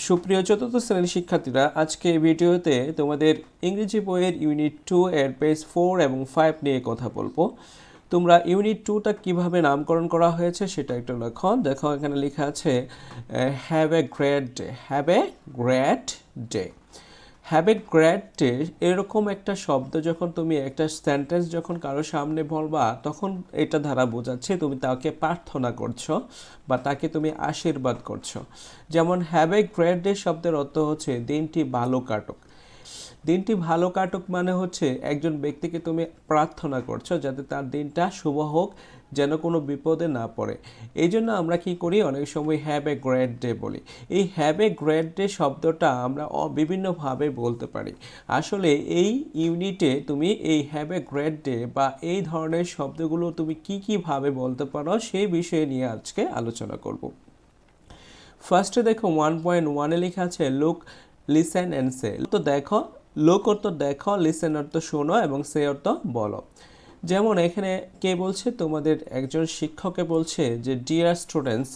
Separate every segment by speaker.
Speaker 1: সুপ্রিয় চতুর্থ শ্রেণীর শিক্ষার্থীরা, আজকে এই ভিডিওতে তোমাদের ইংরেজি বইয়ের ইউনিট 2 এর পেজ 4 এবং 5 নিয়ে কথা বলবো। তোমরা ইউনিট 2টা কিভাবে নামকরণ করা হয়েছে সেটা একটু দেখো এখানে লেখা আছে have a great day, have a great day. Have a great day এরকম একটা শব্দ যখন তুমি একটা সেন্টেন্স যখন কারো সামনে বলবা, তখন এটা দ্বারা বোঝাচ্ছে তুমি তাকে প্রার্থনা করছো বা তাকে তুমি আশীর্বাদ করছো। যেমন হ্যাভ এ গ্রেট ডে শব্দের অর্থ হচ্ছে দিনটি ভালো কাটুক। দিনটি ভালো কাটুক মানে হচ্ছে একজন ব্যক্তিকে তুমি প্রার্থনা করছো যাতে তার দিনটা শুভ হোক, যেন কোনো বিপদে না পড়ে। এই জন্য আমরা কি করি, অনেক সময় হ্যাভ এ গ্রেট ডে বলি। এই হ্যাভ এ গ্রেট ডে শব্দটা আমরা বিভিন্নভাবে বলতে পারি। আসলে এই ইউনিটে তুমি এই হ্যাভ এ গ্রেট ডে বা এই ধরনের শব্দগুলো তুমি কীভাবে বলতে পারো সেই বিষয়ে নিয়ে আজকে আলোচনা করব। ফার্স্টে দেখো 1.1 লেখা আছে লুক, লিসেন অ্যান্ড সে। তো দেখো, লুক অর্থ দেখো, লিসেন অর্থ শোনো এবং সে অর্থ বলো। যেমন এখানে কে বলছে, তোমাদের একজন শিক্ষকে বলছে যে ডিয়ার স্টুডেন্টস,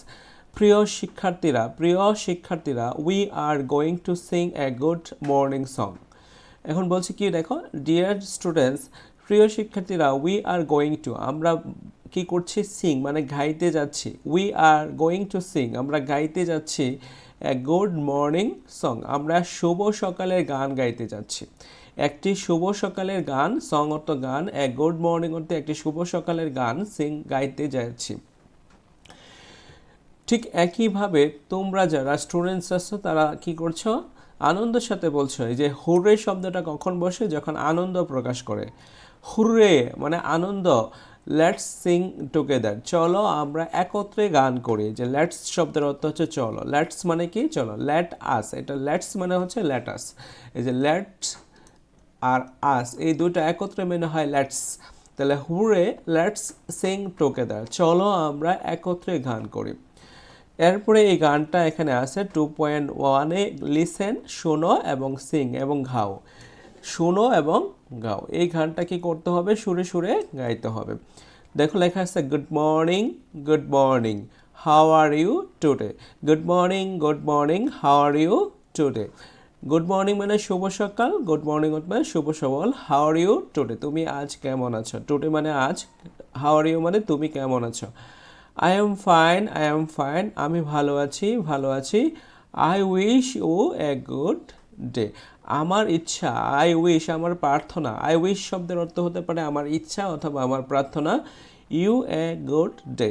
Speaker 1: প্রিয় শিক্ষার্থীরা we are going to Singh a good morning song. এখন বলছে কি, দেখো, ডিয়ার স্টুডেন্টস, প্রিয় শিক্ষার্থীরা, উই আর গোয়িং টু, আমরা কি করছি, সিং মানে গাইতে যাচ্ছি। We are going to Singh, আমরা গাইতে যাচ্ছি এ গুড মর্নিং সং, আমরা শুভ সকালের গান গাইতে যাচ্ছি। একটি শুভ সকালের গান, সং অর্থ গান, এ গুড মর্নিং অর্থ একটি শুভ সকালের গান, সিং গাইতে যাচ্ছি। ঠিক একইভাবে তোমরা যারা স্টুডেন্টস আছো তারা কি করছো, আনন্দের সাথে বলছো। এই যে হুররে শব্দটা কখন বসে, যখন আনন্দ প্রকাশ করে। হুররে মানে আনন্দ। লেটস সিং টুগেদার, চলো আমরা একত্রে গান করি। যে লেটস শব্দের অর্থ হচ্ছে চলো। লেটস মানে কি, চলো। লেট আস, এটা লেটস মানে হচ্ছে লেট আস। এই যে লেটস আর আস, এই দুটো একত্রে মেনে হয় লেটস। তাহলে হুররে লেটস সিং টুগেদার, চলো আমরা একত্রে গান করি। এরপরে এই গানটা এখানে আছে 2.1-এ, লিসেন শোনো এবং সিং এবং গাও। শোনো এবং গাও, এই গানটা কি করতে হবে, সুরে সুরে গাইতে হবে। দেখো লেখা আছে good morning how are you today. Good morning how are you today. Good morning মানে শুভ সকাল, গুড মর্নিং মানে শুভ সকাল। হাউ আর ইউ টুডে, তুমি আজ কেমন আছো। টুডে মানে আজ, হাউ আর ইউ মানে তুমি কেমন আছো। আই এম ফাইন, আমি ভালো আছি। I wish you a good day, আমার ইচ্ছা। আই উইশ আমার প্রার্থনা। আই উইশ শব্দের অর্থ হতে পারে আমার ইচ্ছা অথবা আমার প্রার্থনা। You a good day,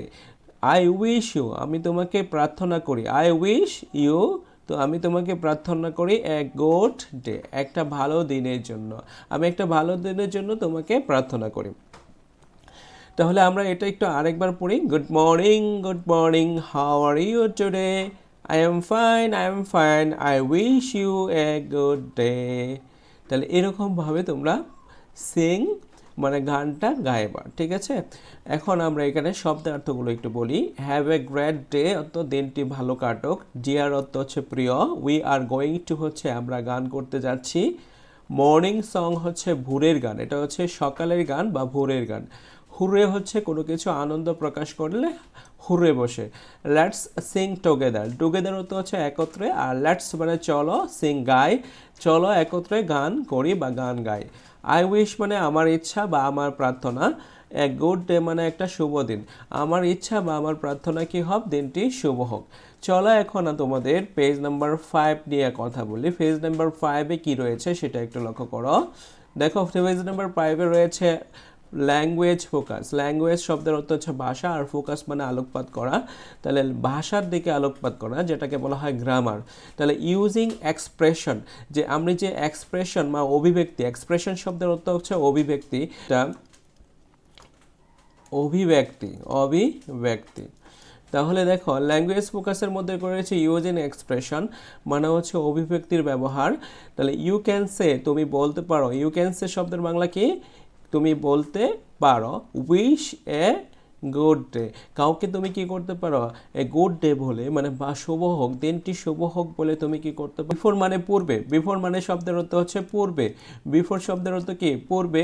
Speaker 1: I wish you, আমি তোমাকে প্রার্থনা করি। আই উইশ ইউ, তো আমি তোমাকে প্রার্থনা করি এ গুড ডে, একটা ভালো দিনের জন্য। আমি একটা ভালো দিনের জন্য তোমাকে প্রার্থনা করি। তাহলে আমরা এটা একটু আরেকবার পড়ি। Good morning how are you today. I am fine, I wish you a good day. তাহলে এরকমভাবে তোমরা সিং মানে গানটা গাইবা, ঠিক আছে। এখন আমরা এখানে শব্দের অর্থগুলো একটু বলি। হ্যাভ এ গ্রেট ডে অর্থ দিনটি ভালো কাটুক। ডিয়ার অর্থ হচ্ছে প্রিয়। উই আর গোয়িং টু হচ্ছে আমরা গান করতে যাচ্ছি। মর্নিং সং হচ্ছে ভোরের গান, এটা হচ্ছে সকালের গান বা ভোরের গান। হুররে হচ্ছে কোনো কিছু আনন্দ প্রকাশ করলে হুররে বসে। লেটস সিং টুগেদার অর্থ হচ্ছে একত্রে। আর লেটস মানে চলো, সিং গাই, চলো একত্রে গান করি বা গান গাই। আই উইশ মানে আমার ইচ্ছা বা আমার প্রার্থনা। এ গুড ডে মানে একটা শুভ দিন। আমার ইচ্ছা বা আমার প্রার্থনা কি হোক, দিনটি শুভ হোক। চলো এখন তোমাদের পেজ নাম্বার 5 নিয়ে কথা বলি। পেজ নাম্বার 5-এ কি রয়েছে সেটা একটু লক্ষ্য করো। দেখো পেজ নাম্বার 5-এ রয়েছে ল্যাঙ্গুয়েজ ফোকাস। ল্যাঙ্গুয়েজ শব্দের অর্থ হচ্ছে ভাষা, আর ফোকাস মানে আলোকপাত করা। তাহলে ভাষার দিকে আলোকপাত করা, যেটাকে বলা হয় গ্রামার। তাহলে ইউজিং এক্সপ্রেশন, যে আমি যে এক্সপ্রেশন বা অভিব্যক্তি, এক্সপ্রেশন শব্দের অর্থ হচ্ছে অভিব্যক্তি। অভিব্যক্তি। তাহলে দেখো ল্যাঙ্গুয়েজ ফোকাসের মধ্যে রয়েছে ইউজিং এক্সপ্রেশন, মানে হচ্ছে অভিব্যক্তির ব্যবহার। তাহলে ইউ ক্যান সে, তুমি বলতে পারো। ইউ ক্যান সে শব্দের বাংলা কি, তুমি বলতে পারো। উইশ এ গুড ডে, কাউকে তুমি কি করতে পারো, এ গুড ডে বলে, মানে বা শুভ হোক, দিনটি শুভ হোক বলে তুমি কি করতে পারো। বিফোর মানে পূর্বে। বিফোর মানে শব্দের অর্থ হচ্ছে পূর্বে। বিফোর শব্দের অর্থ কি, পূর্বে।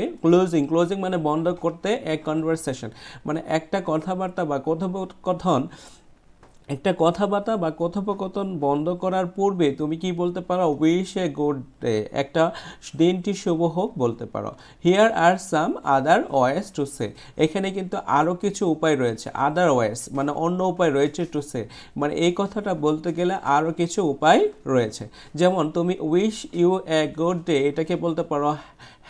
Speaker 1: ক্লোজিং মানে বন্ধ করতে। এ কনভারসেশন মানে একটা কথাবার্তা বা কথোপকথন একটা কথাবার্তা বা কথোপকথন বন্ধ করার পূর্বে তুমি কি বলতে পারো, উইশ এ গুড ডে, একটা দিনটি শুভ হোক বলতে পারো। Here R some other OS to say, এখানে কিন্তু আরও কিছু উপায় রয়েছে, আদার ওয়েস মানে অন্য উপায় রয়েছে, টু সে মানে এই কথাটা বলতে গেলে আরও কিছু উপায় রয়েছে। যেমন তুমি wish you a good day, এটাকে বলতে পারো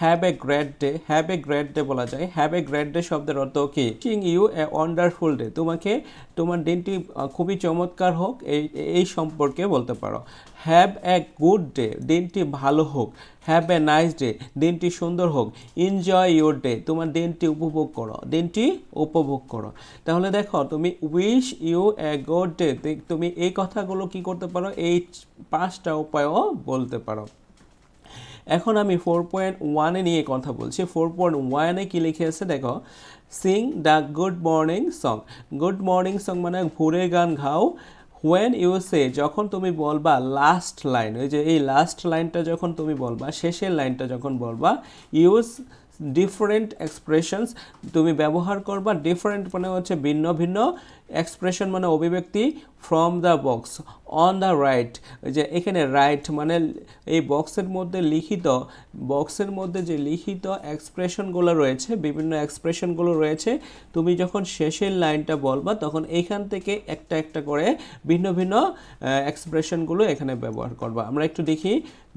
Speaker 1: have a great day, have a great day বলা যায়। হ্যাভ এ গ্রেট ডে শব্দের অর্থ কি, wishing you a wonderful day, তোমাকে তোমার দিনটি খুবই চমৎকার হোক, এই এই সম্পর্কে বলতে পারো। হ্যাভ এ গুড ডে, দিনটি ভালো হোক। হ্যাভ এ নাইস ডে, দিনটি সুন্দর হোক। এনজয় ইউর ডে, তোমার দিনটি উপভোগ করো, দিনটি উপভোগ করো। তাহলে দেখো তুমি wish you a good day, তুমি এই কথাগুলো কি করতে পারো, এই 5টা উপায়ও বলতে পারো। এখন আমি 4.1 নিয়ে কথা বলছি। 4.1 কি লিখে আছে দেখো, Singh the good morning song. Good morning song মানে ভোরের গান গাও। হোয়েন ইউ সে, যখন তুমি বলবা লাস্ট লাইন, ওই যে এই লাস্ট লাইনটা যখন তুমি বলবা, শেষের লাইনটা যখন বলবা, ইউজ ডিফারেন্ট এক্সপ্রেশনস, তুমি ব্যবহার করবা। ডিফারেন্ট মানে হচ্ছে ভিন্ন ভিন্ন, এক্সপ্রেশন মানে অভিব্যক্তি। From the box, on the right, ওই যে এখানে রাইট মানে এই বক্সের মধ্যে লিখিত, বক্সের মধ্যে যে লিখিত এক্সপ্রেশনগুলো রয়েছে, বিভিন্ন এক্সপ্রেশনগুলো রয়েছে, তুমি যখন শেষের লাইনটা বলবা তখন এইখান থেকে একটা একটা করে ভিন্ন ভিন্ন এক্সপ্রেশনগুলো এখানে ব্যবহার করবা। আমরা একটু দেখি।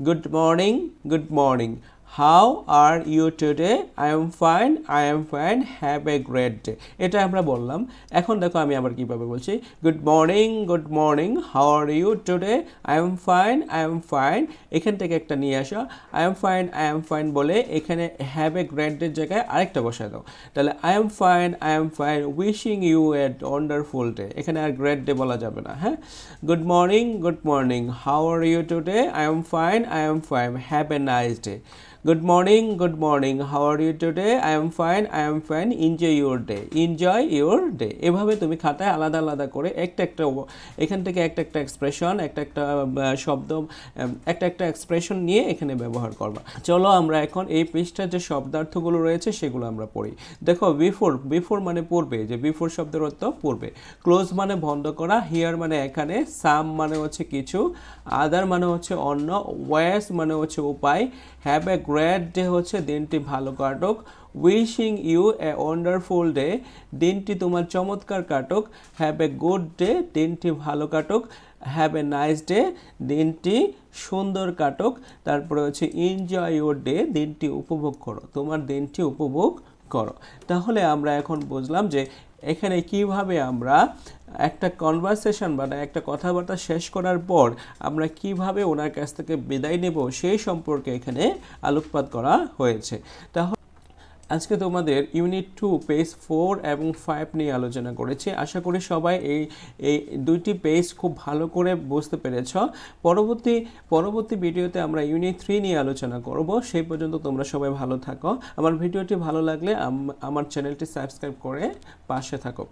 Speaker 1: Good morning, good morning. How are you today, I am fine, I am fine, have a great day, এটা আমরা বললাম। এখন দেখো আমি আবার কীভাবে বলছি। Good morning, good morning, how are you today, I am fine, I am fine, এখান থেকে একটা নিয়ে আসো। I am fine, I am fine বলে এখানে হ্যাভ এ গ্রেট ডের জায়গায় আরেকটা বসায় দাও। তাহলে I am fine, I am fine, wishing you a wonderful day, এখানে আর গ্রেট ডে বলা যাবে না। হ্যাঁ, good morning, good morning, how are you today, I am fine, I am fine, have a nice day. Good morning, good morning. How are you today? I am fine, I am fine. Enjoy your day. Enjoy your day. এভাবে তুমি খাতায় আলাদা আলাদা করে একটা একটা এখান থেকে একটা একটা এক্সপ্রেশন, একটা একটা শব্দ, একটা একটা এক্সপ্রেশন নিয়ে এখানে ব্যবহার করবা। চলো আমরা এখন এই পৃষ্ঠার যে শব্দার্থগুলো রয়েছে সেগুলো আমরা পড়ি। দেখো বিফোর, বিফোর মানে পূর্বে, যে বিফোর শব্দের অর্থ পূর্বে। ক্লোজ মানে বন্ধ করা। হিয়ার মানে এখানে। সাম মানে হচ্ছে কিছু। আদার মানে হচ্ছে অন্য। ওয়েস মানে হচ্ছে উপায়। হ্যাভ এ গ্রেট ডে হচ্ছে দিনটি ভালো কাটুক। Wishing you a wonderful day, দিনটি তোমার চমৎকার কাটুক। হ্যাভ এ গুড ডে, দিনটি ভালো কাটুক। হ্যাভ এ নাইস ডে, দিনটি সুন্দর কাটুক। তারপরে হচ্ছে এনজয় ইউর ডে, দিনটি উপভোগ করো, তোমার দিনটি উপভোগ করো। তাহলে আমরা এখন বুঝলাম যে এখানে কিভাবে আমরা একটা কনভারসেশন বা একটা কথাবার্তা শেষ করার পর আমরা কিভাবে ওনার কাছ থেকে বিদায় নেব সেই সম্পর্কে এখানে আলোকপাত করা হয়েছে। তাহলে আজকে তোমাদের ইউনিট 2 পেজ 4 এবং 5 নিয়ে আলোচনা করেছি। আশা করি সবাই এই এই দুইটি পেজ খুব ভালো করে বুঝতে পেরেছ। পরবর্তী ভিডিওতে আমরা ইউনিট 3 নিয়ে আলোচনা করব। সেই পর্যন্ত তোমরা সবাই ভালো থাকো। আমার ভিডিওটি ভালো লাগলে আমার চ্যানেলটি সাবস্ক্রাইব করে পাশে থাকো।